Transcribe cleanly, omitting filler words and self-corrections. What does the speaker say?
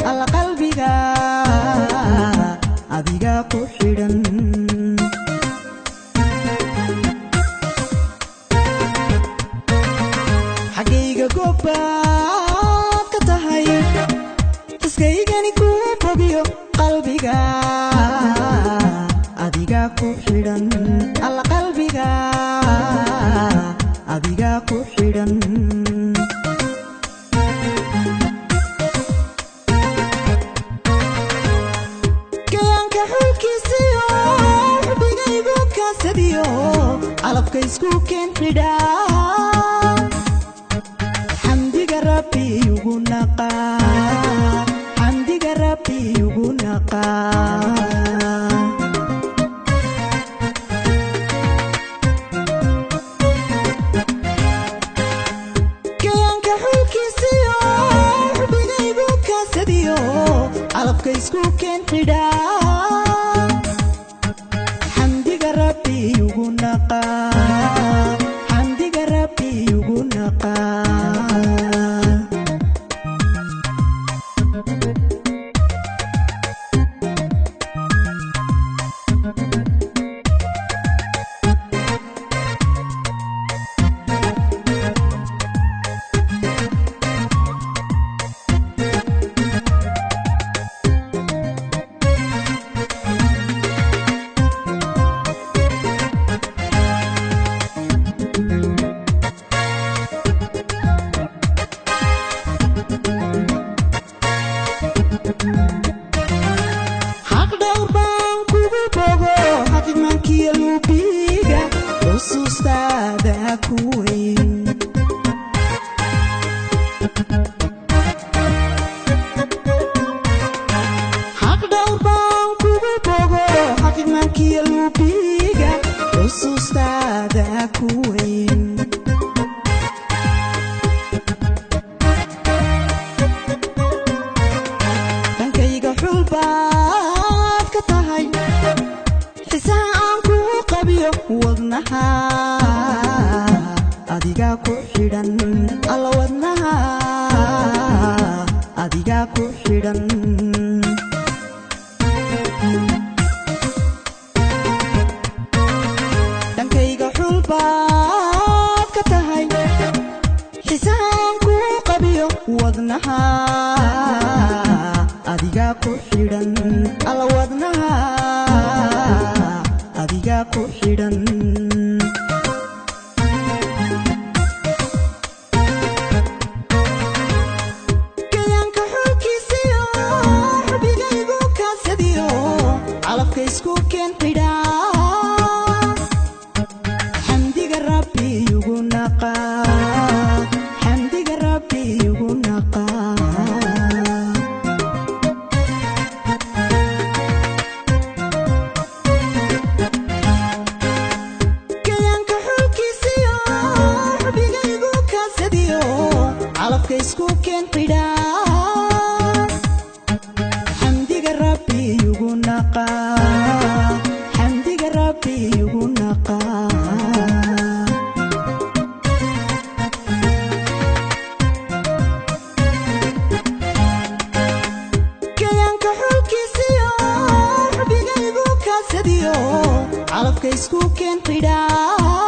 alla qalbiga adiga ku xidhan xagayga goobbaad ka tahay iskaygani ku bogiyo qalbiga adiga ku xidhan alla qalbiga adiga ku xidhan kayanka xulkiisiyo xubigaygu kaasadiyo calabka isku keen xidhaa xamdiga rabbi ugu naqaa xamdiga rabbi ugu naqaa calabka isku keen xidhaa xamdiga rabbi ugu naqaa xamdiga rabbi ugu naqaa dhankayga xulbaad ka tahay xisaa aan ku qabiyo wadnaha adiga ku xidhan alla wadnaha adiga ku xidhan dhankayga xulbaad ka tahay xisaa aan ku qabiyo wadnaha adiga ku xidhan alla wadnaha adiga ku xidhan kayanka xulkiisiyo xubigaygu kaasadiyo calabka isku keen xidhaa xamdiga rabbi ugu naqaa xamdiga rabbi ugu naqaa calabka isku keen xidhaa xamdiga rabbi ugu naqaa xamdiga rabbi ugu naqaa kayanka xulkiisiyo xubigaygu kaasadiyo calabka isku keen xidhaa